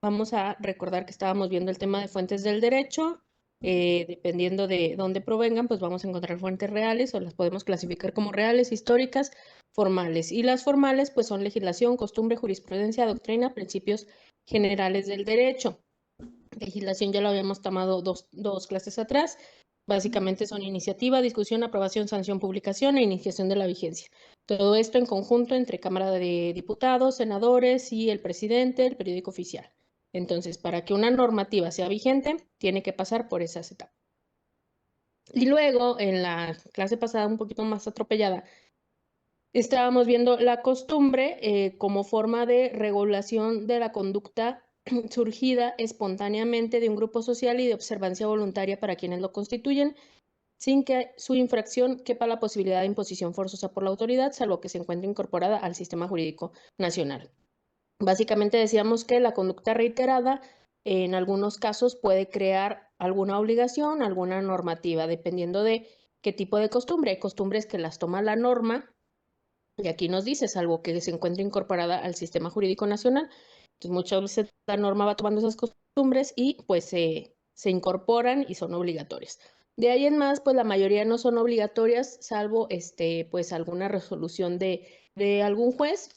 vamos a recordar que estábamos viendo el tema de fuentes del derecho. Dependiendo de dónde provengan, pues vamos a encontrar fuentes reales o las podemos clasificar como reales, históricas, formales. Y las formales, pues son legislación, costumbre, jurisprudencia, doctrina, principios generales del derecho. Legislación ya lo habíamos tomado dos clases atrás. Básicamente son iniciativa, discusión, aprobación, sanción, publicación e iniciación de la vigencia. Todo esto en conjunto entre Cámara de Diputados, senadores y el presidente, el periódico oficial. Entonces, para que una normativa sea vigente, tiene que pasar por esas etapas. Y luego, en la clase pasada, un poquito más atropellada, estábamos viendo la costumbre como forma de regulación de la conducta surgida espontáneamente de un grupo social y de observancia voluntaria para quienes lo constituyen, sin que su infracción quepa la posibilidad de imposición forzosa por la autoridad, salvo que se encuentre incorporada al sistema jurídico nacional. Básicamente decíamos que la conducta reiterada en algunos casos puede crear alguna obligación, alguna normativa, dependiendo de qué tipo de costumbre. Hay costumbres que las toma la norma, y aquí nos dice, salvo que se encuentre incorporada al sistema jurídico nacional. Entonces, muchas veces la norma va tomando esas costumbres y pues se incorporan y son obligatorias. De ahí en más, pues la mayoría no son obligatorias, salvo pues alguna resolución de algún juez,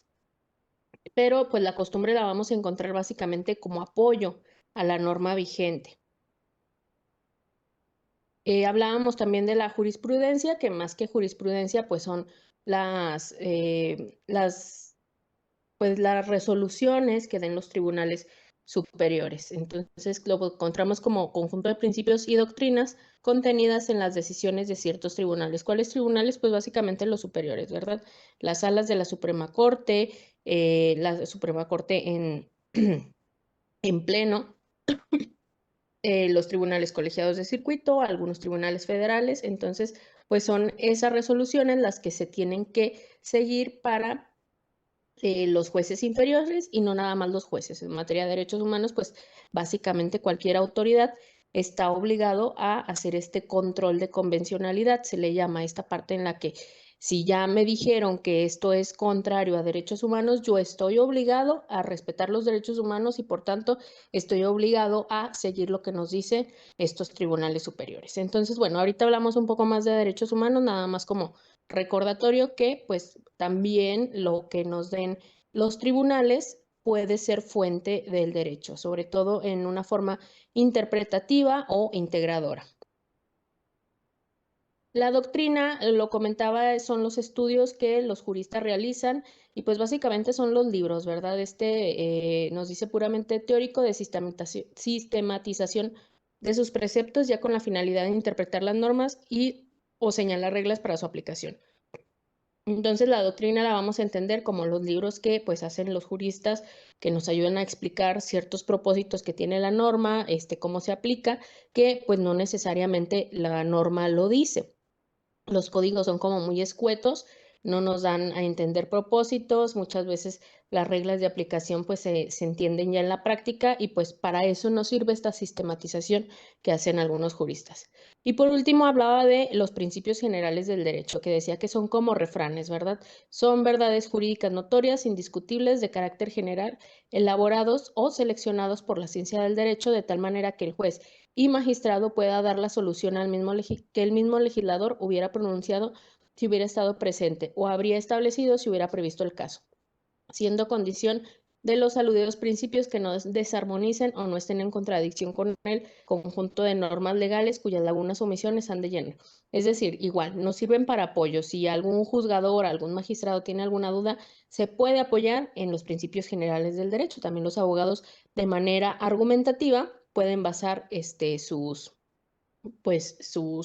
pero pues la costumbre la vamos a encontrar básicamente como apoyo a la norma vigente. Hablábamos también de la jurisprudencia, que más que jurisprudencia, pues son las resoluciones que den los tribunales superiores. Entonces, lo encontramos como conjunto de principios y doctrinas contenidas en las decisiones de ciertos tribunales. ¿Cuáles tribunales? Pues básicamente los superiores, ¿verdad? Las salas de la Suprema Corte, la Suprema Corte en pleno, los tribunales colegiados de circuito, algunos tribunales federales. Entonces, pues son esas resoluciones las que se tienen que seguir para los jueces inferiores y no nada más los jueces. En materia de derechos humanos, pues básicamente cualquier autoridad está obligado a hacer este control de convencionalidad. Se le llama esta parte en la que si ya me dijeron que esto es contrario a derechos humanos, yo estoy obligado a respetar los derechos humanos y por tanto estoy obligado a seguir lo que nos dicen estos tribunales superiores. Entonces, bueno, ahorita hablamos un poco más de derechos humanos, nada más como recordatorio que pues también lo que nos den los tribunales puede ser fuente del derecho, sobre todo en una forma interpretativa o integradora. La doctrina, lo comentaba, son los estudios que los juristas realizan y pues básicamente son los libros, ¿verdad? Nos dice puramente teórico de sistematización de sus preceptos ya con la finalidad de interpretar las normas y o señalar reglas para su aplicación. Entonces la doctrina la vamos a entender como los libros que pues hacen los juristas que nos ayudan a explicar ciertos propósitos que tiene la norma, cómo se aplica, que pues no necesariamente la norma lo dice. Los códigos son como muy escuetos, no nos dan a entender propósitos, muchas veces las reglas de aplicación pues se entienden ya en la práctica y pues para eso nos sirve esta sistematización que hacen algunos juristas. Y por último hablaba de los principios generales del derecho, que decía que son como refranes, ¿verdad? Son verdades jurídicas notorias, indiscutibles, de carácter general, elaborados o seleccionados por la ciencia del derecho de tal manera que el juez y magistrado pueda dar la solución al mismo que el mismo legislador hubiera pronunciado si hubiera estado presente o habría establecido si hubiera previsto el caso, siendo condición de los aludidos principios que no desarmonicen o no estén en contradicción con el conjunto de normas legales cuyas lagunas o omisiones han de llenar. Es decir, igual, nos sirven para apoyo. Si algún juzgador, algún magistrado tiene alguna duda, se puede apoyar en los principios generales del derecho. También los abogados, de manera argumentativa, pueden basar sus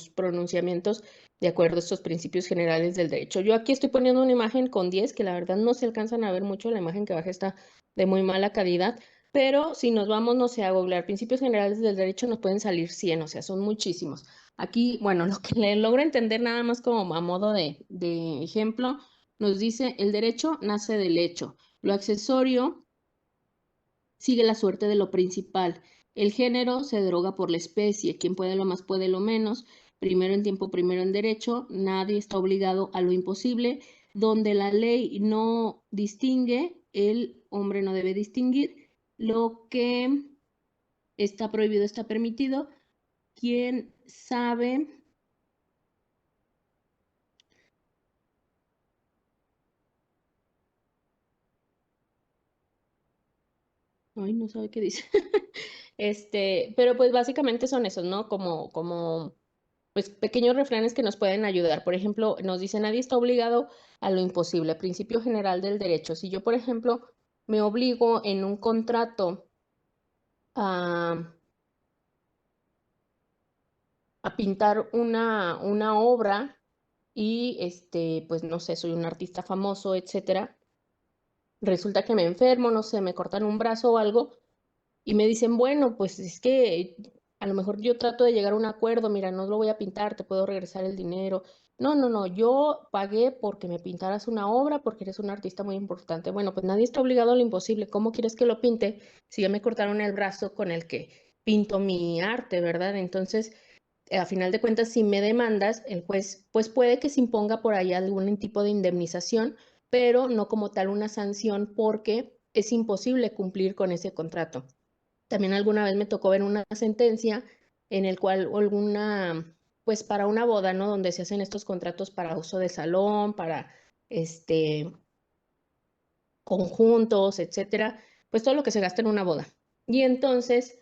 pronunciamientos de acuerdo a estos principios generales del derecho. Yo aquí estoy poniendo una imagen con 10, que la verdad no se alcanzan a ver mucho, la imagen que baja está de muy mala calidad, pero si nos vamos, no sé, a googlear principios generales del derecho, nos pueden salir 100, o sea, son muchísimos. Aquí, bueno, lo que le logro entender nada más como a modo de ejemplo, nos dice, el derecho nace del hecho, lo accesorio sigue la suerte de lo principal. El género se deroga por la especie, quien puede lo más puede lo menos, primero en tiempo, primero en derecho, nadie está obligado a lo imposible, donde la ley no distingue, el hombre no debe distinguir, lo que está prohibido está permitido. ¿Quién sabe? Ay, no sabe qué dice. Pero pues básicamente son esos, ¿no? Como pues pequeños refranes que nos pueden ayudar. Por ejemplo, nos dice, nadie está obligado a lo imposible, principio general del derecho. Si yo, por ejemplo, me obligo en un contrato a, a pintar una obra y, pues no sé, soy un artista famoso, etcétera, resulta que me enfermo, no sé, me cortan un brazo o algo, y me dicen, bueno, pues es que a lo mejor yo trato de llegar a un acuerdo, mira, no lo voy a pintar, te puedo regresar el dinero. No, no, no, yo pagué porque me pintaras una obra, porque eres un artista muy importante. Bueno, pues nadie está obligado a lo imposible. ¿Cómo quieres que lo pinte si ya me cortaron el brazo con el que pinto mi arte, verdad? Entonces, a final de cuentas, si me demandas, el juez, pues puede que se imponga por ahí algún tipo de indemnización, pero no como tal una sanción porque es imposible cumplir con ese contrato. También alguna vez me tocó ver una sentencia en el cual pues para una boda, ¿no? Donde se hacen estos contratos para uso de salón, para este, conjuntos, etcétera, pues todo lo que se gasta en una boda. Y entonces,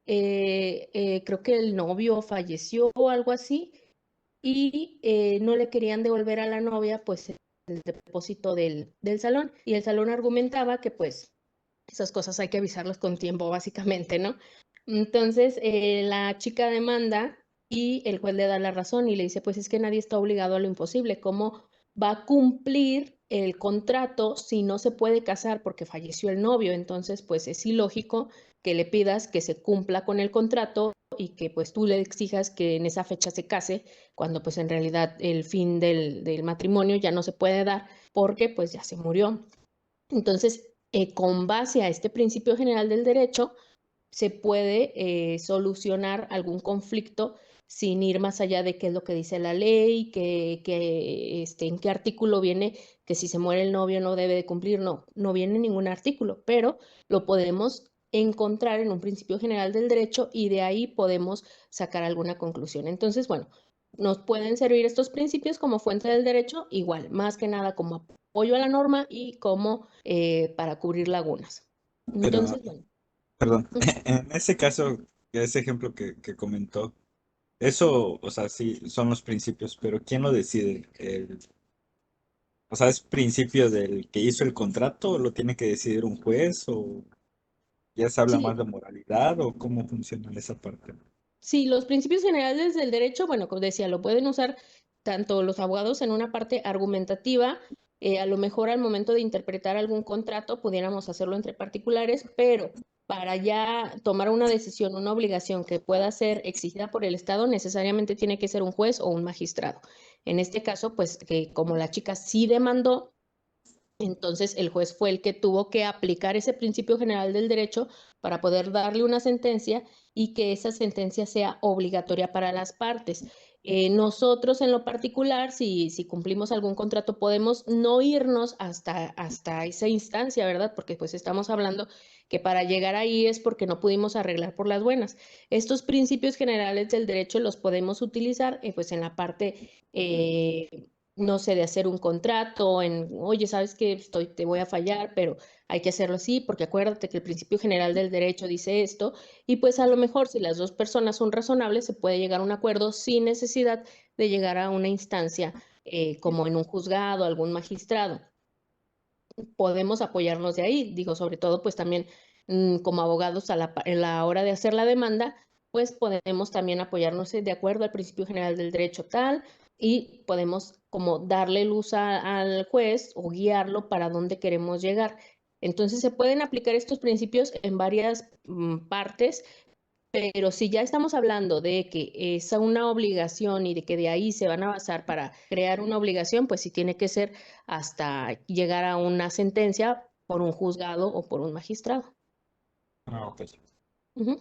creo que el novio falleció o algo así, y no le querían devolver a la novia, pues el depósito del salón. Y el salón argumentaba que pues esas cosas hay que avisarlas con tiempo, básicamente, ¿no? Entonces, la chica demanda y el juez le da la razón y le dice, pues es que nadie está obligado a lo imposible. ¿Cómo va a cumplir el contrato si no se puede casar porque falleció el novio? Entonces, pues es ilógico que le pidas que se cumpla con el contrato y que pues tú le exijas que en esa fecha se case, cuando pues en realidad el fin del matrimonio ya no se puede dar porque pues ya se murió. Entonces, con base a este principio general del derecho, se puede solucionar algún conflicto sin ir más allá de qué es lo que dice la ley, en qué artículo viene que si se muere el novio no debe de cumplir. No, no viene ningún artículo, pero lo podemos encontrar en un principio general del derecho y de ahí podemos sacar alguna conclusión. Entonces, bueno, nos pueden servir estos principios como fuente del derecho, igual, más que nada como apoyo a la norma y como para cubrir lagunas. Pero, Entonces, bueno. perdón, en ese caso, ese ejemplo que comentó, eso, o sea, sí, son los principios, pero ¿quién lo decide? O sea, ¿es principio del que hizo el contrato o lo tiene que decidir un juez o ya se habla más Sí, de moralidad o cómo funciona esa parte? sí, los principios generales del derecho, bueno, como decía, lo pueden usar tanto los abogados en una parte argumentativa, a lo mejor al momento de interpretar algún contrato pudiéramos hacerlo entre particulares, pero para ya tomar una decisión, una obligación que pueda ser exigida por el Estado, necesariamente tiene que ser un juez o un magistrado. En este caso, pues que como la chica sí demandó, entonces el juez fue el que tuvo que aplicar ese principio general del derecho para poder darle una sentencia y que esa sentencia sea obligatoria para las partes. Nosotros en lo particular, si cumplimos algún contrato, podemos no irnos hasta esa instancia, ¿verdad? Porque pues estamos hablando que para llegar ahí es porque no pudimos arreglar por las buenas. Estos principios generales del derecho los podemos utilizar pues en la parte no sé, de hacer un contrato, oye, sabes que te voy a fallar, pero hay que hacerlo así, porque acuérdate que el principio general del derecho dice esto, y pues a lo mejor si las dos personas son razonables, se puede llegar a un acuerdo sin necesidad de llegar a una instancia como en un juzgado, algún magistrado. Podemos apoyarnos de ahí, digo, sobre todo pues también como abogados en la hora de hacer la demanda, pues podemos también apoyarnos de acuerdo al principio general del derecho tal y podemos como darle luz al juez o guiarlo para dónde queremos llegar. Entonces se pueden aplicar estos principios en varias partes, pero si ya estamos hablando de que es una obligación y de que de ahí se van a basar para crear una obligación, pues sí tiene que ser hasta llegar a una sentencia por un juzgado o por un magistrado. Ah, ok. Ujú.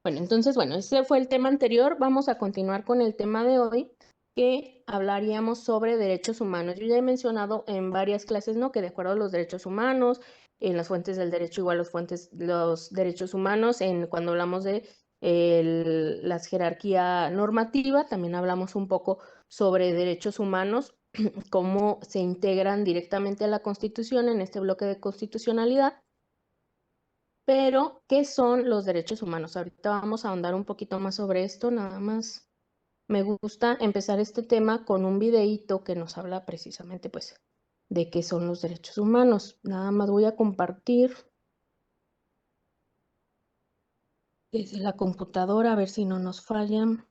Bueno, entonces, bueno, ese fue el tema anterior. Vamos a continuar con el tema de hoy, que hablaríamos sobre derechos humanos. Yo ya he mencionado en varias clases, ¿no? Que de acuerdo a los derechos humanos, en las fuentes del derecho, igual los derechos humanos, cuando hablamos de la jerarquía normativa, también hablamos un poco sobre derechos humanos, cómo se integran directamente a la Constitución en este bloque de constitucionalidad. Pero, ¿qué son los derechos humanos? Ahorita vamos a ahondar un poquito más sobre esto, nada más. Me gusta empezar este tema con un videíto que nos habla precisamente, pues, de qué son los derechos humanos. Nada más voy a compartir desde la computadora, a ver si no nos fallan.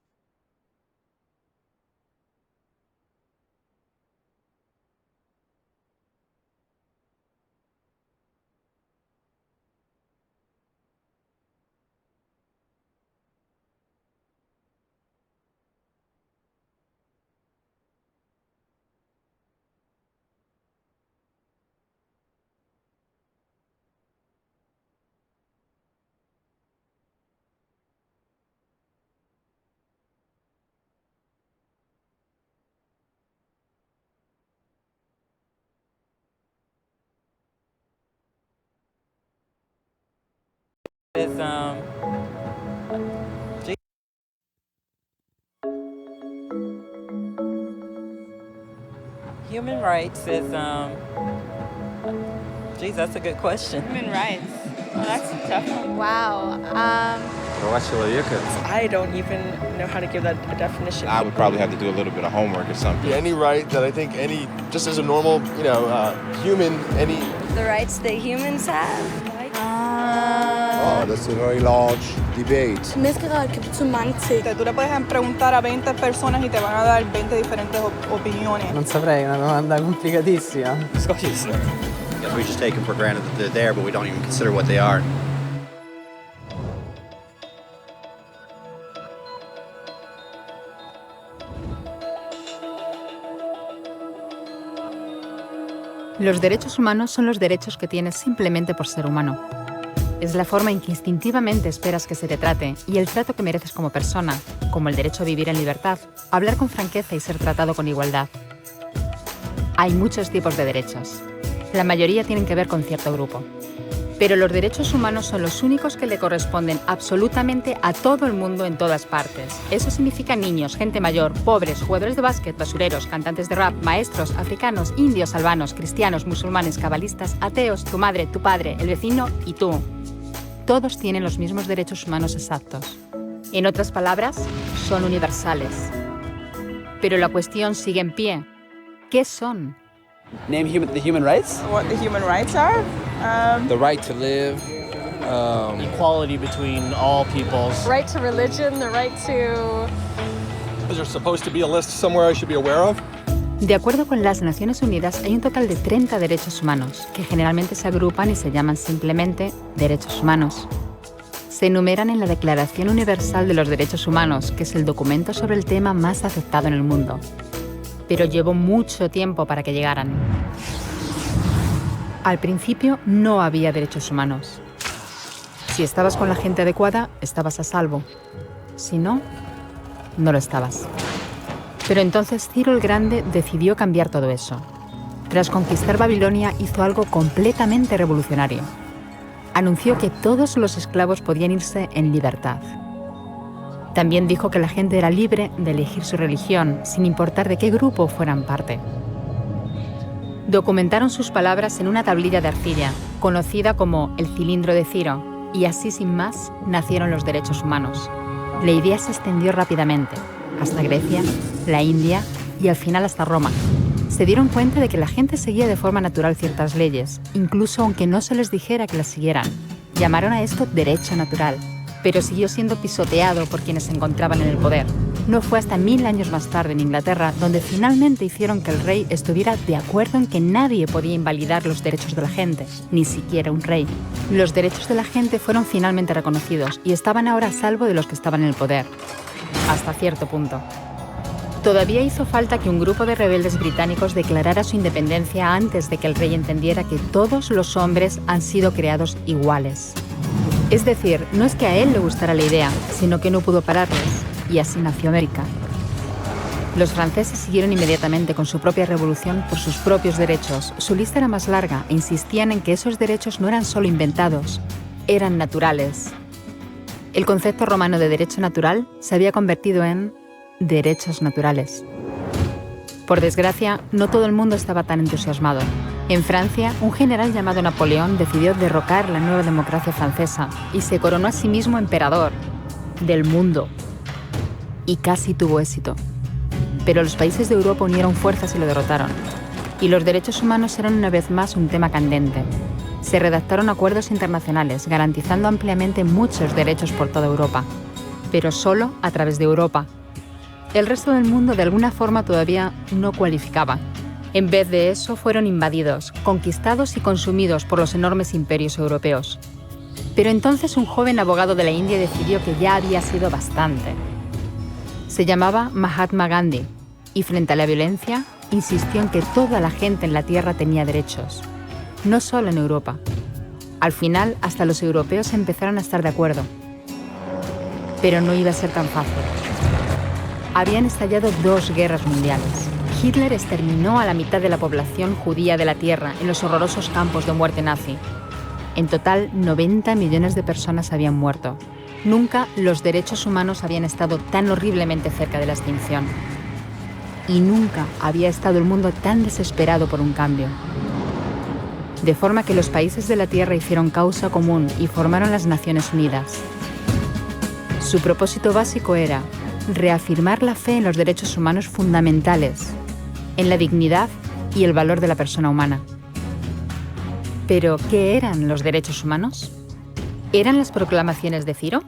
Is human rights is geez, that's a good question. Human rights. Well, that's a tough one. Wow. I don't even know how to give that a definition. I would probably have to do a little bit of homework or something. Any right that I think just as a normal, human, The rights that humans have. Oh, that's a very large debate. Menneskerettigheder kan betyde mange ting. Tú le puedes preguntar a 20 personas y te van a dar 20 diferentes opiniones. Non saprei, è una domanda complicatissima. We just take them for granted that they're there, but we don't even consider what they are. Los derechos humanos son los derechos que tienes simplemente por ser humano. Es la forma en que instintivamente esperas que se te trate y el trato que mereces como persona, como el derecho a vivir en libertad, hablar con franqueza y ser tratado con igualdad. Hay muchos tipos de derechos. La mayoría tienen que ver con cierto grupo. Pero los derechos humanos son los únicos que le corresponden absolutamente a todo el mundo en todas partes. Eso significa niños, gente mayor, pobres, jugadores de básquet, basureros, cantantes de rap, maestros, africanos, indios, albanos, cristianos, musulmanes, cabalistas, ateos, tu madre, tu padre, el vecino y tú. Todos tienen los mismos derechos humanos exactos. En otras palabras, son universales. Pero la cuestión sigue en pie. ¿Qué son? Name the human rights? What the human rights are? The right to live. Equality between all peoples. Right to religion, the right to... Is there supposed to be a list somewhere I should be aware of? De acuerdo con las Naciones Unidas, hay un total de 30 derechos humanos, que generalmente se agrupan y se llaman simplemente derechos humanos. Se enumeran en la Declaración Universal de los Derechos Humanos, que es el documento sobre el tema más aceptado en el mundo. Pero llevó mucho tiempo para que llegaran. Al principio no había derechos humanos. Si estabas con la gente adecuada, estabas a salvo. Si no, no lo estabas. Pero entonces Ciro el Grande decidió cambiar todo eso. Tras conquistar Babilonia, hizo algo completamente revolucionario. Anunció que todos los esclavos podían irse en libertad. También dijo que la gente era libre de elegir su religión, sin importar de qué grupo fueran parte. Documentaron sus palabras en una tablilla de arcilla, conocida como el cilindro de Ciro, y así sin más nacieron los derechos humanos. La idea se extendió rápidamente, hasta Grecia, la India y al final hasta Roma. Se dieron cuenta de que la gente seguía de forma natural ciertas leyes, incluso aunque no se les dijera que las siguieran. Llamaron a esto derecho natural, pero siguió siendo pisoteado por quienes se encontraban en el poder. No fue hasta 1000 años más tarde en Inglaterra donde finalmente hicieron que el rey estuviera de acuerdo en que nadie podía invalidar los derechos de la gente, ni siquiera un rey. Los derechos de la gente fueron finalmente reconocidos y estaban ahora a salvo de los que estaban en el poder. Hasta cierto punto. Todavía hizo falta que un grupo de rebeldes británicos declarara su independencia antes de que el rey entendiera que todos los hombres han sido creados iguales. Es decir, no es que a él le gustara la idea, sino que no pudo pararles, y así nació América. Los franceses siguieron inmediatamente con su propia revolución por sus propios derechos. Su lista era más larga e insistían en que esos derechos no eran solo inventados, eran naturales. El concepto romano de derecho natural se había convertido en derechos naturales. Por desgracia, no todo el mundo estaba tan entusiasmado. En Francia, un general llamado Napoleón decidió derrocar la nueva democracia francesa y se coronó a sí mismo emperador del mundo. Y casi tuvo éxito. Pero los países de Europa unieron fuerzas y lo derrotaron. Y los derechos humanos eran una vez más un tema candente. Se redactaron acuerdos internacionales garantizando ampliamente muchos derechos por toda Europa, pero solo a través de Europa. El resto del mundo de alguna forma todavía no cualificaba. En vez de eso fueron invadidos, conquistados y consumidos por los enormes imperios europeos. Pero entonces un joven abogado de la India decidió que ya había sido bastante. Se llamaba Mahatma Gandhi y frente a la violencia insistió en que toda la gente en la Tierra tenía derechos. No solo en Europa. Al final, hasta los europeos empezaron a estar de acuerdo. Pero no iba a ser tan fácil. Habían estallado 2 guerras mundiales. Hitler exterminó a la mitad de la población judía de la Tierra en los horrorosos campos de muerte nazi. En total, 90 millones de personas habían muerto. Nunca los derechos humanos habían estado tan horriblemente cerca de la extinción. Y nunca había estado el mundo tan desesperado por un cambio. De forma que los países de la Tierra hicieron causa común y formaron las Naciones Unidas. Su propósito básico era reafirmar la fe en los derechos humanos fundamentales, en la dignidad y el valor de la persona humana. ¿Pero qué eran los derechos humanos? ¿Eran las proclamaciones de Ciro?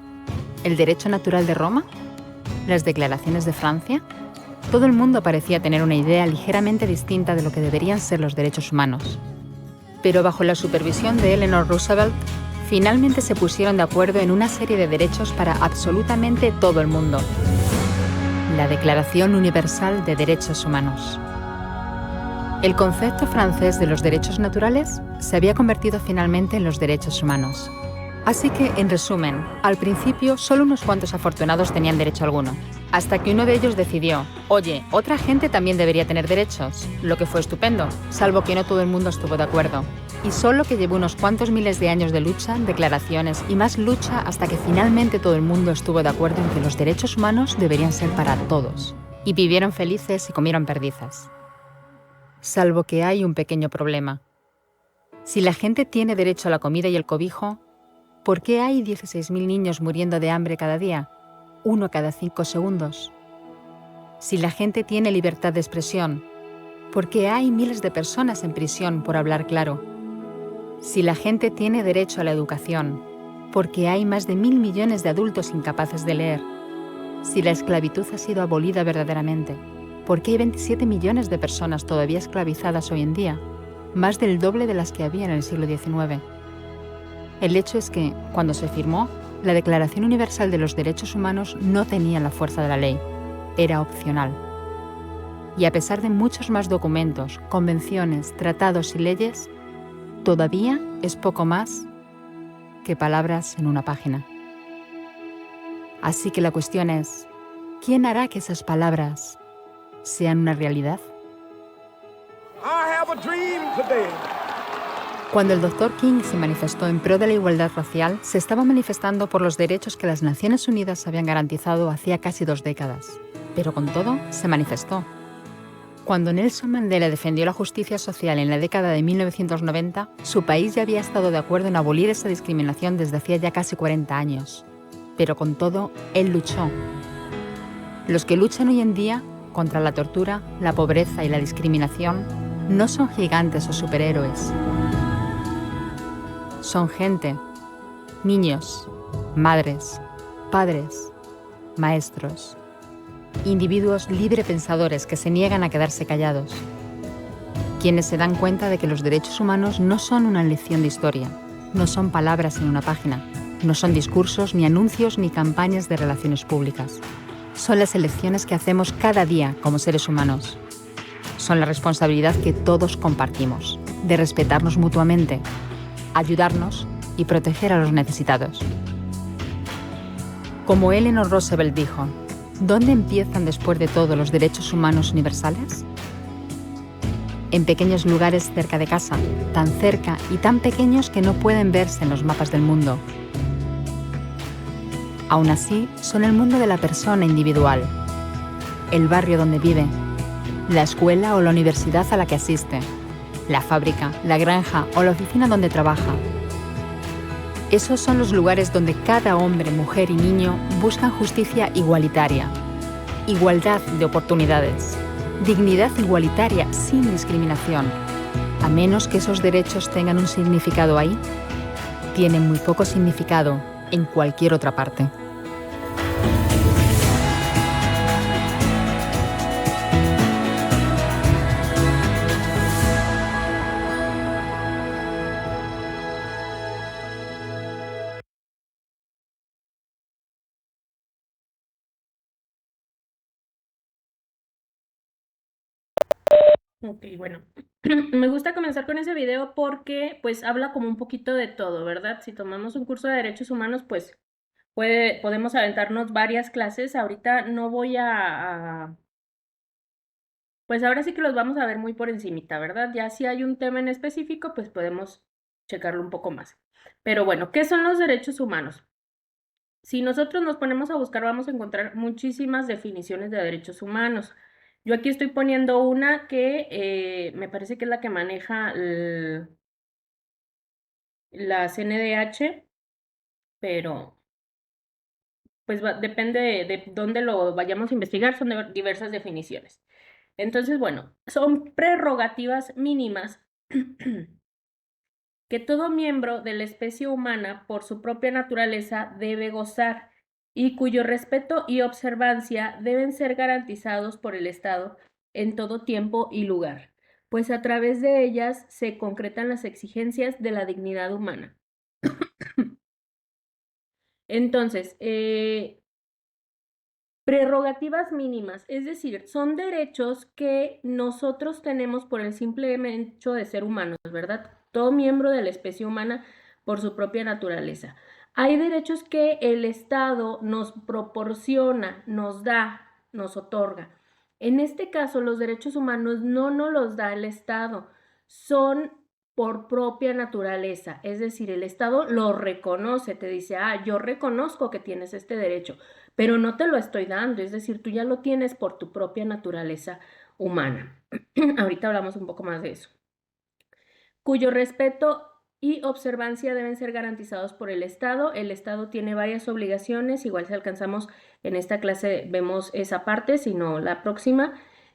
¿El derecho natural de Roma? ¿Las declaraciones de Francia? Todo el mundo parecía tener una idea ligeramente distinta de lo que deberían ser los derechos humanos. Pero bajo la supervisión de Eleanor Roosevelt, finalmente se pusieron de acuerdo en una serie de derechos para absolutamente todo el mundo. La Declaración Universal de Derechos Humanos. El concepto francés de los derechos naturales se había convertido finalmente en los derechos humanos. Así que, en resumen, al principio solo unos cuantos afortunados tenían derecho alguno, hasta que uno de ellos decidió, oye, otra gente también debería tener derechos, lo que fue estupendo, salvo que no todo el mundo estuvo de acuerdo. Y solo que llevó unos cuantos miles de años de lucha, declaraciones y más lucha hasta que finalmente todo el mundo estuvo de acuerdo en que los derechos humanos deberían ser para todos. Y vivieron felices y comieron perdices. Salvo que hay un pequeño problema. Si la gente tiene derecho a la comida y el cobijo, ¿por qué hay 16.000 niños muriendo de hambre cada día? 1 cada 5 segundos. Si la gente tiene libertad de expresión, ¿por qué hay miles de personas en prisión por hablar claro? Si la gente tiene derecho a la educación, ¿por qué hay más de 1.000 millones de adultos incapaces de leer? Si la esclavitud ha sido abolida verdaderamente, ¿por qué hay 27 millones de personas todavía esclavizadas hoy en día? Más del doble de las que había en el siglo XIX. El hecho es que, cuando se firmó, la Declaración Universal de los Derechos Humanos no tenía la fuerza de la ley. Era opcional. Y a pesar de muchos más documentos, convenciones, tratados y leyes, todavía es poco más que palabras en una página. Así que la cuestión es, ¿quién hará que esas palabras sean una realidad? Cuando el Dr. King se manifestó en pro de la igualdad racial, se estaba manifestando por los derechos que las Naciones Unidas habían garantizado hacía casi 2 décadas. Pero con todo, se manifestó. Cuando Nelson Mandela defendió la justicia social en la década de 1990, su país ya había estado de acuerdo en abolir esa discriminación desde hacía ya casi 40 años. Pero con todo, él luchó. Los que luchan hoy en día contra la tortura, la pobreza y la discriminación no son gigantes o superhéroes. Son gente, niños, madres, padres, maestros, individuos librepensadores que se niegan a quedarse callados, quienes se dan cuenta de que los derechos humanos no son una lección de historia, no son palabras en una página, no son discursos, ni anuncios, ni campañas de relaciones públicas. Son las elecciones que hacemos cada día como seres humanos. Son la responsabilidad que todos compartimos, de respetarnos mutuamente, ayudarnos y proteger a los necesitados. Como Eleanor Roosevelt dijo, ¿Dónde empiezan después de todo los derechos humanos universales? En pequeños lugares cerca de casa, tan cerca y tan pequeños que no pueden verse en los mapas del mundo. Aún así, son el mundo de la persona individual, el barrio donde vive, la escuela o la universidad a la que asiste, la fábrica, la granja o la oficina donde trabaja. Esos son los lugares donde cada hombre, mujer y niño buscan justicia igualitaria, igualdad de oportunidades, dignidad igualitaria sin discriminación. A menos que esos derechos tengan un significado ahí, tienen muy poco significado en cualquier otra parte. Ok, bueno, me gusta comenzar con ese video porque pues habla como un poquito de todo, ¿verdad? Si tomamos un curso de derechos humanos, pues podemos aventarnos varias clases. Ahorita no voy pues ahora sí que los vamos a ver muy por encimita, ¿verdad? Ya si hay un tema en específico, pues podemos checarlo un poco más. Pero bueno, ¿qué son los derechos humanos? Si nosotros nos ponemos a buscar, vamos a encontrar muchísimas definiciones de derechos humanos. Yo aquí estoy poniendo una que me parece que es la que maneja la CNDH, pero pues depende de dónde lo vayamos a investigar, son diversas definiciones. Entonces, bueno, son prerrogativas mínimas que todo miembro de la especie humana, por su propia naturaleza, debe gozar y cuyo respeto y observancia deben ser garantizados por el Estado en todo tiempo y lugar, pues a través de ellas se concretan las exigencias de la dignidad humana. Entonces, prerrogativas mínimas, es decir, son derechos que nosotros tenemos por el simple hecho de ser humanos, ¿verdad? Todo miembro de la especie humana por su propia naturaleza. Hay derechos que el Estado nos proporciona, nos da, nos otorga. En este caso, los derechos humanos no nos los da el Estado, son por propia naturaleza, es decir, el Estado lo reconoce, te dice, yo reconozco que tienes este derecho, pero no te lo estoy dando, es decir, tú ya lo tienes por tu propia naturaleza humana. Ahorita hablamos un poco más de eso. Cuyo respeto y observancia deben ser garantizados por el Estado. El Estado tiene varias obligaciones, igual si alcanzamos en esta clase vemos esa parte, si no la próxima.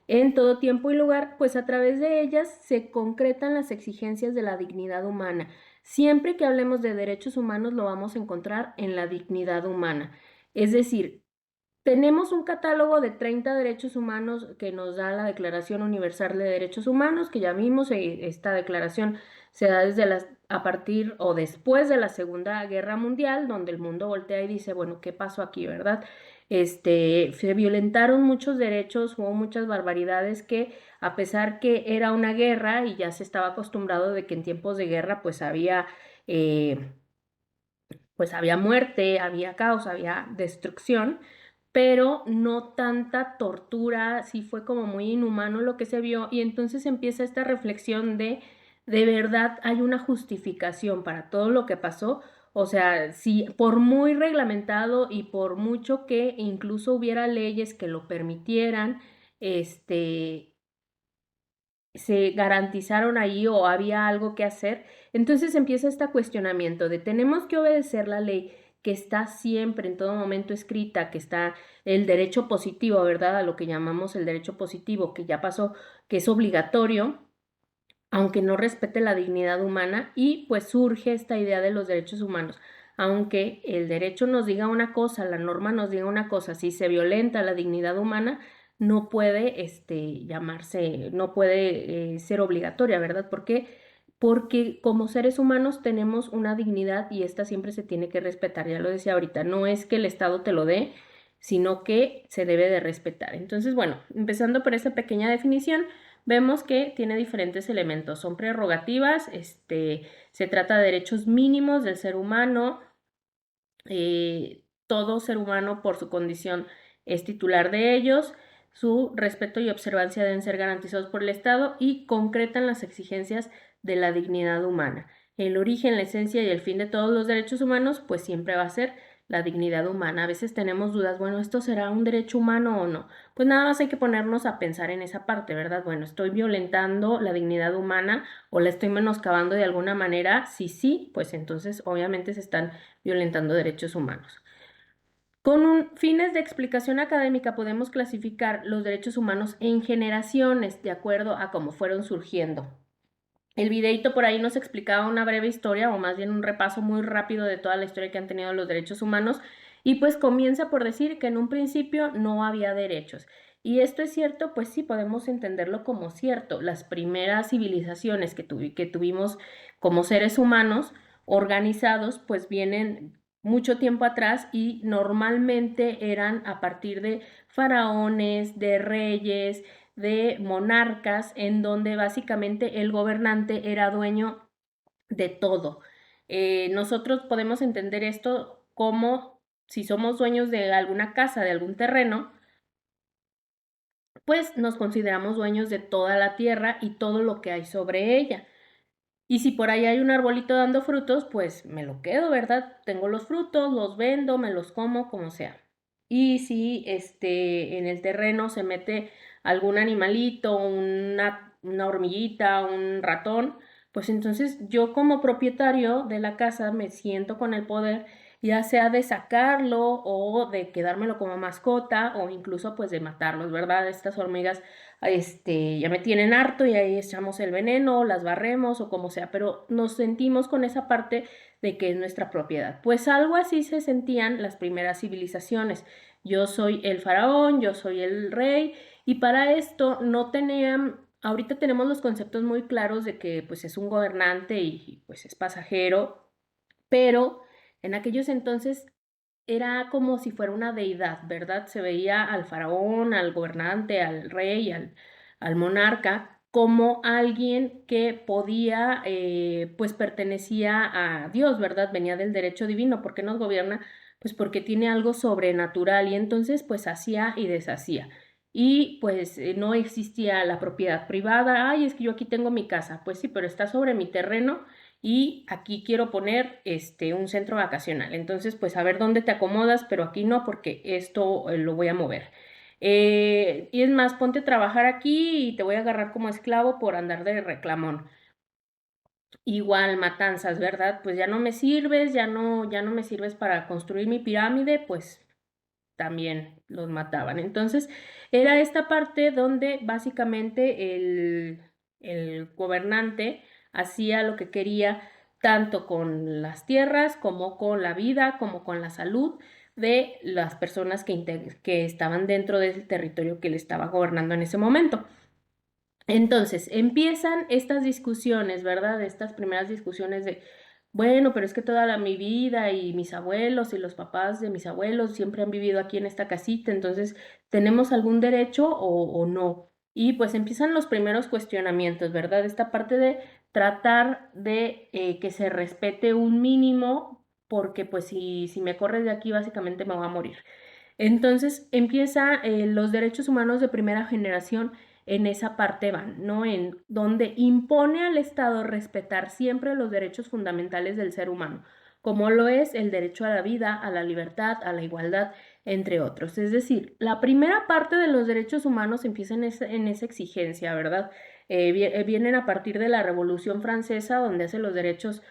En todo tiempo y lugar, pues a través de ellas se concretan las exigencias de la dignidad humana. Siempre que hablemos de derechos humanos lo vamos a encontrar en la dignidad humana. Es decir, tenemos un catálogo de 30 derechos humanos que nos da la Declaración Universal de Derechos Humanos, que ya vimos, esta declaración se da a partir o después de la Segunda Guerra Mundial, donde el mundo voltea y dice, bueno, ¿qué pasó aquí, verdad? Se violentaron muchos derechos, hubo muchas barbaridades que, a pesar que era una guerra y ya se estaba acostumbrado de que en tiempos de guerra pues había muerte, había caos, había destrucción, pero no tanta tortura, sí fue como muy inhumano lo que se vio, y entonces empieza esta reflexión de verdad hay una justificación para todo lo que pasó. O sea, si por muy reglamentado y por mucho que incluso hubiera leyes que lo permitieran, se garantizaron ahí o había algo que hacer, entonces empieza este cuestionamiento de tenemos que obedecer la ley que está siempre en todo momento escrita, que está el derecho positivo, ¿verdad? A lo que llamamos el derecho positivo, que ya pasó, que es obligatorio, aunque no respete la dignidad humana, y pues surge esta idea de los derechos humanos. Aunque el derecho nos diga una cosa, la norma nos diga una cosa, si se violenta la dignidad humana, no puede no puede ser obligatoria, ¿verdad? ¿Por qué? Porque como seres humanos tenemos una dignidad y esta siempre se tiene que respetar, ya lo decía ahorita, no es que el Estado te lo dé, sino que se debe de respetar. Entonces, bueno, empezando por esta pequeña definición, vemos que tiene diferentes elementos, son prerrogativas, se trata de derechos mínimos del ser humano, todo ser humano por su condición es titular de ellos, su respeto y observancia deben ser garantizados por el Estado y concretan las exigencias de la dignidad humana. El origen, la esencia y el fin de todos los derechos humanos, pues siempre va a ser la dignidad humana. A veces tenemos dudas, bueno, ¿esto será un derecho humano o no? Pues nada más hay que ponernos a pensar en esa parte, ¿verdad? Bueno, ¿estoy violentando la dignidad humana o la estoy menoscabando de alguna manera? Si sí, pues entonces obviamente se están violentando derechos humanos. Con fines de explicación académica podemos clasificar los derechos humanos en generaciones de acuerdo a cómo fueron surgiendo. El videíto por ahí nos explicaba una breve historia o más bien un repaso muy rápido de toda la historia que han tenido los derechos humanos y pues comienza por decir que en un principio no había derechos. Y esto es cierto, pues sí, podemos entenderlo como cierto. Las primeras civilizaciones que tuvimos como seres humanos organizados pues vienen mucho tiempo atrás y normalmente eran a partir de faraones, de reyes, de monarcas, en donde básicamente el gobernante era dueño de todo. Nosotros podemos entender esto como si somos dueños de alguna casa, de algún terreno, pues nos consideramos dueños de toda la tierra y todo lo que hay sobre ella. Y si por ahí hay un arbolito dando frutos, pues me lo quedo, ¿verdad? Tengo los frutos, los vendo, me los como, como sea. Y si en el terreno se mete algún animalito, una hormiguita, un ratón, pues entonces yo como propietario de la casa me siento con el poder, ya sea de sacarlo o de quedármelo como mascota o incluso pues de matarlos, ¿verdad? Estas hormigas ya me tienen harto y ahí echamos el veneno, las barremos o como sea, pero nos sentimos con esa parte de que es nuestra propiedad. Pues algo así se sentían las primeras civilizaciones. Yo soy el faraón, yo soy el rey y para esto no tenían, ahorita tenemos los conceptos muy claros de que pues es un gobernante y pues es pasajero, pero en aquellos entonces era como si fuera una deidad, ¿verdad? Se veía al faraón, al gobernante, al rey, al monarca, como alguien que podía, pues pertenecía a Dios, ¿verdad? Venía del derecho divino. ¿Por qué nos gobierna? Pues porque tiene algo sobrenatural y entonces pues hacía y deshacía. Y pues no existía la propiedad privada. Ay, es que yo aquí tengo mi casa. Pues sí, pero está sobre mi terreno y aquí quiero poner un centro vacacional. Entonces, pues a ver dónde te acomodas, pero aquí no porque esto lo voy a mover. Y es más, ponte a trabajar aquí y te voy a agarrar como esclavo por andar de reclamón. Igual matanzas, ¿verdad? Pues ya no me sirves, ya no me sirves para construir mi pirámide, pues también los mataban. Entonces, era esta parte donde básicamente el gobernante hacía lo que quería tanto con las tierras como con la vida, como con la salud de las personas que estaban dentro del territorio que él estaba gobernando en ese momento. Entonces, empiezan estas discusiones, ¿verdad? Estas primeras discusiones de, bueno, pero es que mi vida y mis abuelos y los papás de mis abuelos siempre han vivido aquí en esta casita, entonces, ¿tenemos algún derecho o no? Y pues empiezan los primeros cuestionamientos, ¿verdad? Esta parte de tratar de que se respete un mínimo, porque pues si me corres de aquí, básicamente me voy a morir. Entonces, empieza los derechos humanos de primera generación en esa parte van, ¿no? En donde impone al Estado respetar siempre los derechos fundamentales del ser humano, como lo es el derecho a la vida, a la libertad, a la igualdad, entre otros. Es decir, la primera parte de los derechos humanos empieza en esa exigencia, ¿verdad? Vienen a partir de la Revolución Francesa, donde hace los derechos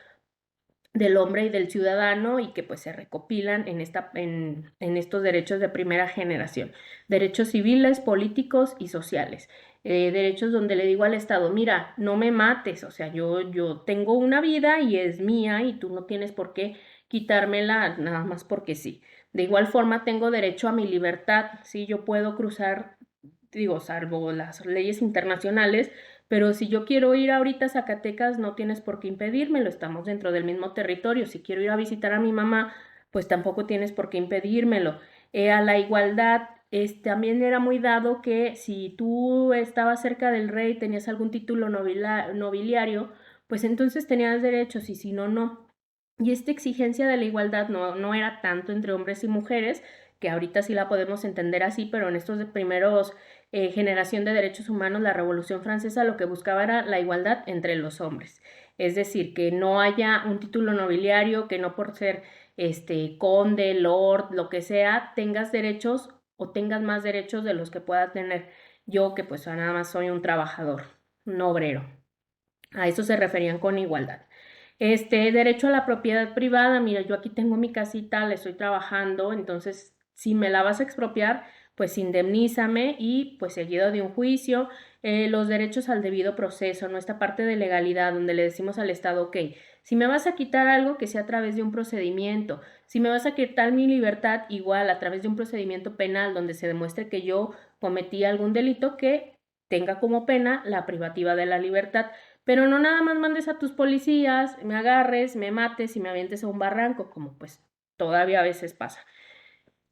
del hombre y del ciudadano y que pues se recopilan en estos derechos de primera generación, derechos civiles, políticos y sociales, derechos donde le digo al Estado, mira, no me mates, o sea, yo tengo una vida y es mía y tú no tienes por qué quitármela nada más porque sí. De igual forma tengo derecho a mi libertad, sí, yo puedo cruzar, digo, salvo las leyes internacionales, pero si yo quiero ir ahorita a Zacatecas, no tienes por qué impedírmelo, estamos dentro del mismo territorio. Si quiero ir a visitar a mi mamá, pues tampoco tienes por qué impedírmelo. A la igualdad, también era muy dado que si tú estabas cerca del rey, tenías algún título nobiliario, pues entonces tenías derechos y si no, no. Y esta exigencia de la igualdad no era tanto entre hombres y mujeres, que ahorita sí la podemos entender así, pero en estos primeros generación de derechos humanos, la Revolución Francesa lo que buscaba era la igualdad entre los hombres. Es decir, que no haya un título nobiliario, que no por ser conde, lord, lo que sea, tengas derechos o tengas más derechos de los que pueda tener yo, que pues nada más soy un trabajador, un obrero. A eso se referían con igualdad. Derecho a la propiedad privada, mira, yo aquí tengo mi casita, le estoy trabajando, entonces si me la vas a expropiar, pues indemnízame y pues seguido de un juicio. Los derechos al debido proceso, ¿no? Esta parte de legalidad donde le decimos al Estado, ok, si me vas a quitar algo, que sea a través de un procedimiento. Si me vas a quitar mi libertad, igual a través de un procedimiento penal donde se demuestre que yo cometí algún delito, que tenga como pena la privativa de la libertad. Pero no nada más mandes a tus policías, me agarres, me mates y me avientes a un barranco, como pues todavía a veces pasa.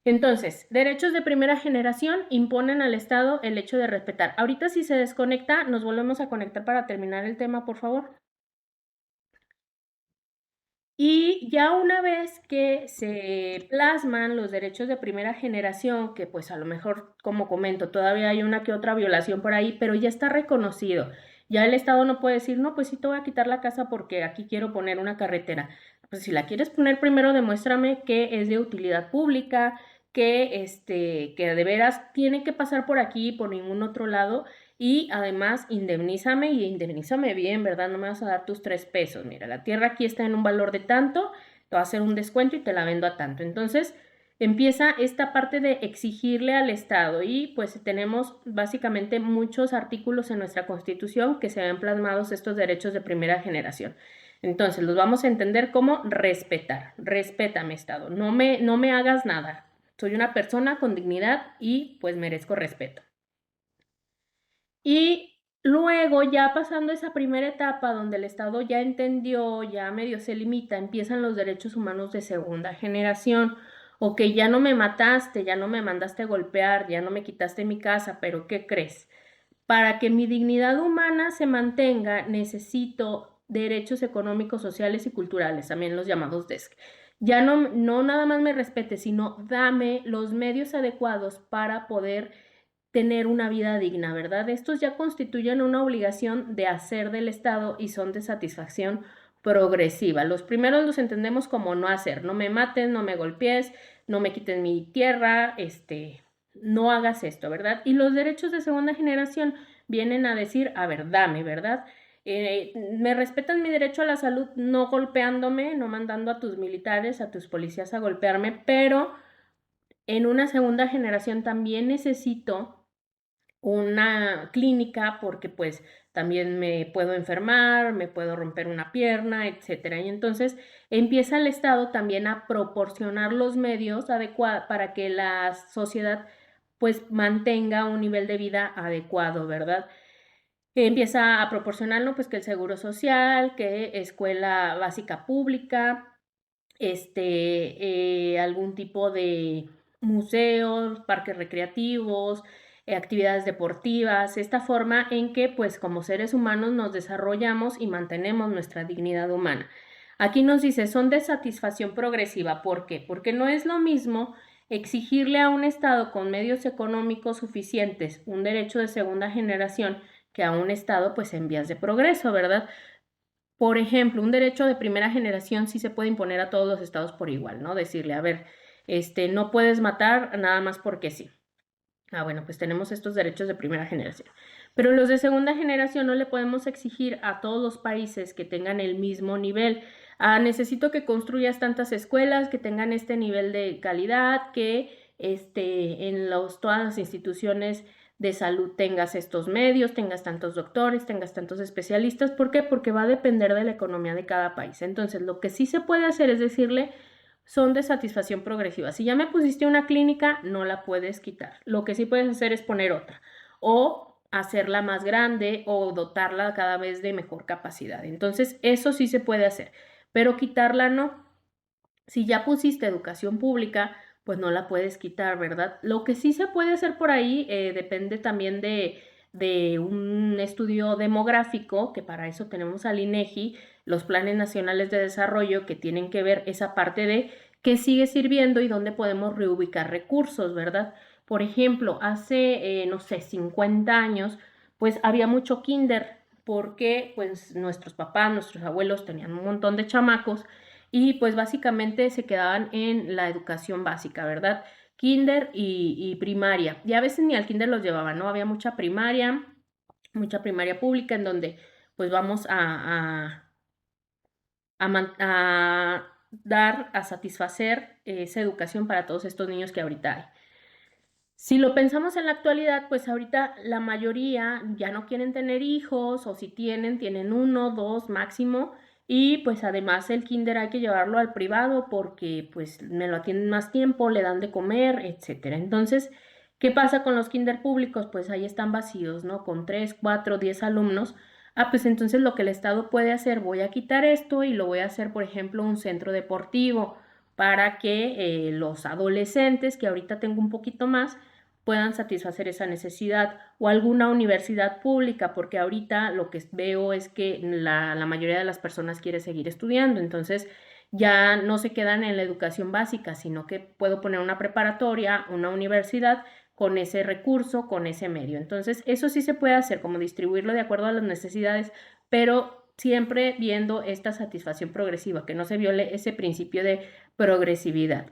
Entonces, derechos de primera generación imponen al Estado el hecho de respetar. Ahorita si se desconecta, nos volvemos a conectar para terminar el tema, por favor. Y ya una vez que se plasman los derechos de primera generación, que pues a lo mejor, como comento, todavía hay una que otra violación por ahí, pero ya está reconocido. Ya el Estado no puede decir, no, pues sí te voy a quitar la casa porque aquí quiero poner una carretera. Pues si la quieres poner, primero demuéstrame que es de utilidad pública, que de veras tiene que pasar por aquí y por ningún otro lado, y además indemnízame y indemnízame bien, ¿verdad? No me vas a dar tus 3 pesos. Mira, la tierra aquí está en un valor de tanto, te voy a hacer un descuento y te la vendo a tanto. Entonces empieza esta parte de exigirle al Estado y pues tenemos básicamente muchos artículos en nuestra Constitución que se ven plasmados estos derechos de primera generación. Entonces los vamos a entender como respetar. Respétame, Estado, no me hagas nada. Soy una persona con dignidad y pues merezco respeto. Y luego, ya pasando esa primera etapa donde el Estado ya entendió, ya medio se limita, empiezan los derechos humanos de segunda generación. Ok, ya no me mataste, ya no me mandaste a golpear, ya no me quitaste mi casa, pero ¿qué crees? Para que mi dignidad humana se mantenga, necesito derechos económicos, sociales y culturales, también los llamados DESC. Ya no nada más me respete, sino dame los medios adecuados para poder tener una vida digna, ¿verdad? Estos ya constituyen una obligación de hacer del Estado y son de satisfacción progresiva. Los primeros los entendemos como no hacer, no me mates, no me golpees, no me quiten mi tierra, no hagas esto, ¿verdad? Y los derechos de segunda generación vienen a decir, a ver, dame, ¿verdad? Me respetan mi derecho a la salud no golpeándome, no mandando a tus militares, a tus policías a golpearme, pero en una segunda generación también necesito una clínica porque pues también me puedo enfermar, me puedo romper una pierna, etcétera. Y entonces empieza el Estado también a proporcionar los medios adecuados para que la sociedad pues mantenga un nivel de vida adecuado, ¿verdad? Empieza a proporcionarlo pues que el seguro social, que escuela básica pública, algún tipo de museos, parques recreativos, actividades deportivas, esta forma en que pues como seres humanos nos desarrollamos y mantenemos nuestra dignidad humana. Aquí nos dice, son de satisfacción progresiva. ¿Por qué? Porque no es lo mismo exigirle a un Estado con medios económicos suficientes un derecho de segunda generación que a un Estado pues en vías de progreso, ¿verdad? Por ejemplo, un derecho de primera generación sí se puede imponer a todos los estados por igual, ¿no? Decirle, a ver, no puedes matar nada más porque sí. Bueno, pues tenemos estos derechos de primera generación. Pero los de segunda generación no le podemos exigir a todos los países que tengan el mismo nivel. Necesito que construyas tantas escuelas, que tengan este nivel de calidad, que en todas las instituciones de salud tengas estos medios, tengas tantos doctores, tengas tantos especialistas. ¿Por qué? Porque va a depender de la economía de cada país. Entonces, lo que sí se puede hacer es decirle, son de satisfacción progresiva. Si ya me pusiste una clínica, no la puedes quitar. Lo que sí puedes hacer es poner otra o hacerla más grande o dotarla cada vez de mejor capacidad. Entonces, eso sí se puede hacer, pero quitarla no. Si ya pusiste educación pública, pues no la puedes quitar, ¿verdad? Lo que sí se puede hacer por ahí depende también de un estudio demográfico, que para eso tenemos al INEGI, los planes nacionales de desarrollo, que tienen que ver esa parte de qué sigue sirviendo y dónde podemos reubicar recursos, ¿verdad? Por ejemplo, hace, no sé, 50 años, pues había mucho kinder, porque pues nuestros papás, nuestros abuelos tenían un montón de chamacos y pues básicamente se quedaban en la educación básica, ¿verdad? Kinder y primaria. Y a veces ni al kinder los llevaban, ¿no? Había mucha primaria pública en donde pues vamos a dar, a satisfacer esa educación para todos estos niños que ahorita hay. Si lo pensamos en la actualidad, pues ahorita la mayoría ya no quieren tener hijos, o si tienen 1, 2 máximo, y pues además el kinder hay que llevarlo al privado porque pues me lo atienden más tiempo, le dan de comer, etcétera. Entonces, ¿qué pasa con los kinder públicos? Pues ahí están vacíos, ¿no? Con 3, 4, 10 alumnos. Pues entonces lo que el Estado puede hacer, voy a quitar esto y lo voy a hacer, por ejemplo, un centro deportivo para que los adolescentes, que ahorita tengo un poquito más, puedan satisfacer esa necesidad, o alguna universidad pública, porque ahorita lo que veo es que la mayoría de las personas quiere seguir estudiando, entonces ya no se quedan en la educación básica, sino que puedo poner una preparatoria, una universidad con ese recurso, con ese medio. Entonces, eso sí se puede hacer, como distribuirlo de acuerdo a las necesidades, pero siempre viendo esta satisfacción progresiva, que no se viole ese principio de progresividad.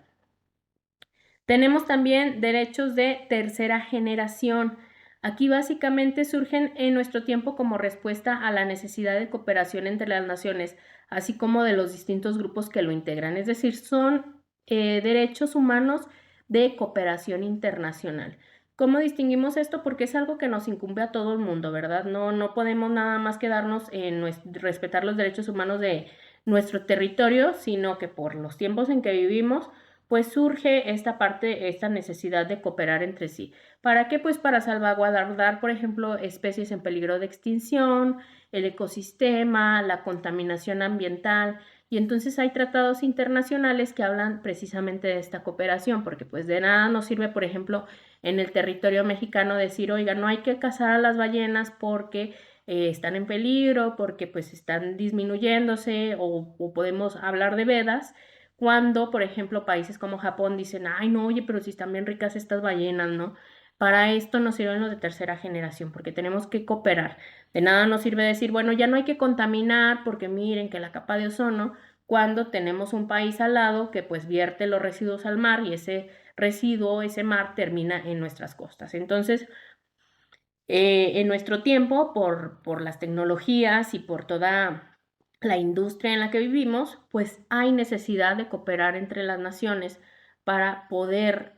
Tenemos también derechos de tercera generación. Aquí básicamente surgen en nuestro tiempo como respuesta a la necesidad de cooperación entre las naciones, así como de los distintos grupos que lo integran. Es decir, son derechos humanos de cooperación internacional. ¿Cómo distinguimos esto? Porque es algo que nos incumbe a todo el mundo, ¿verdad? No podemos nada más quedarnos en respetar los derechos humanos de nuestro territorio, sino que por los tiempos en que vivimos, pues surge esta necesidad de cooperar entre sí. ¿Para qué? Pues para salvaguardar, por ejemplo, especies en peligro de extinción, el ecosistema, la contaminación ambiental, y entonces hay tratados internacionales que hablan precisamente de esta cooperación, porque pues de nada nos sirve, por ejemplo, en el territorio mexicano decir, oiga, no hay que cazar a las ballenas porque están en peligro, porque pues están disminuyéndose, o podemos hablar de vedas, cuando, por ejemplo, países como Japón dicen, ay, no, oye, pero si están bien ricas estas ballenas, ¿no? Para esto nos sirven los de tercera generación, porque tenemos que cooperar. De nada nos sirve decir, bueno, ya no hay que contaminar, porque miren que la capa de ozono, cuando tenemos un país al lado que pues vierte los residuos al mar y ese residuo, ese mar, termina en nuestras costas. Entonces, en nuestro tiempo, por las tecnologías y por toda la industria en la que vivimos, pues hay necesidad de cooperar entre las naciones para poder,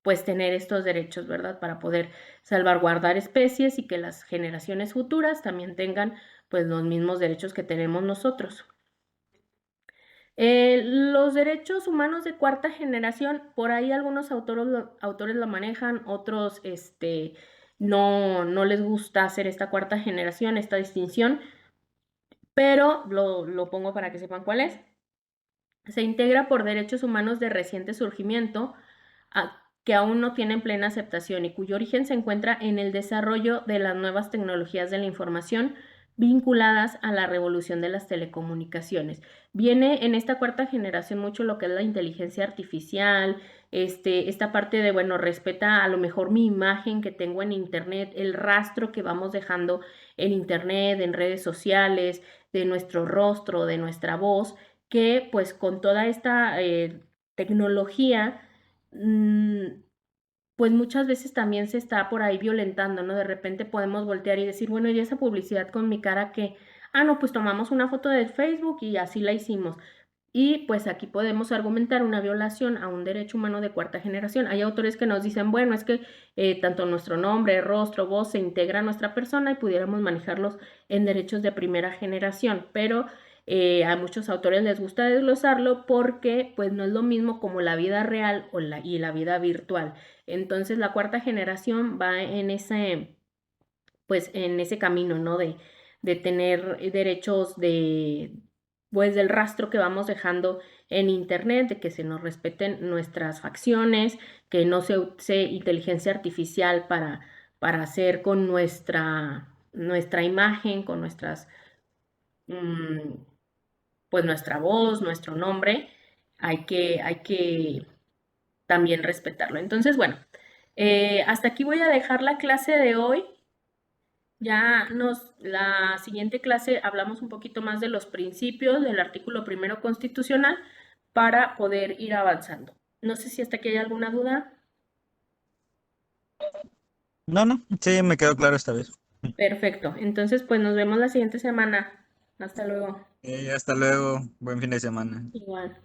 pues tener estos derechos, ¿verdad? Para poder salvaguardar especies y que las generaciones futuras también tengan, pues, los mismos derechos que tenemos nosotros. Los derechos humanos de cuarta generación, por ahí algunos autores lo manejan, otros, no les gusta hacer esta cuarta generación, esta distinción, pero lo pongo para que sepan cuál es. Se integra por derechos humanos de reciente surgimiento, que aún no tienen plena aceptación y cuyo origen se encuentra en el desarrollo de las nuevas tecnologías de la información vinculadas a la revolución de las telecomunicaciones. Viene en esta cuarta generación mucho lo que es la inteligencia artificial, esta parte de, bueno, respeta a lo mejor mi imagen que tengo en internet, el rastro que vamos dejando en internet, en redes sociales, de nuestro rostro, de nuestra voz, que pues con toda esta tecnología, pues muchas veces también se está por ahí violentando, ¿no? De repente podemos voltear y decir, bueno, ¿y esa publicidad con mi cara qué? No, pues tomamos una foto de Facebook y así la hicimos. Y pues aquí podemos argumentar una violación a un derecho humano de cuarta generación. Hay autores que nos dicen, bueno, es que tanto nuestro nombre, rostro, voz se integra a nuestra persona y pudiéramos manejarlos en derechos de primera generación, pero a muchos autores les gusta desglosarlo porque pues no es lo mismo como la vida real y la vida virtual. Entonces la cuarta generación va en ese camino, ¿no? De tener derechos pues del rastro que vamos dejando en internet, de que se nos respeten nuestras facciones, que no se use inteligencia artificial para hacer con nuestra imagen, con nuestras, pues nuestra voz, nuestro nombre, hay que también respetarlo. Entonces, bueno, hasta aquí voy a dejar la clase de hoy. La siguiente clase hablamos un poquito más de los principios del artículo primero constitucional para poder ir avanzando. No sé si hasta aquí hay alguna duda. No, sí, me quedó claro esta vez. Perfecto. Entonces, pues nos vemos la siguiente semana. Hasta luego. Hasta luego, buen fin de semana. Igual.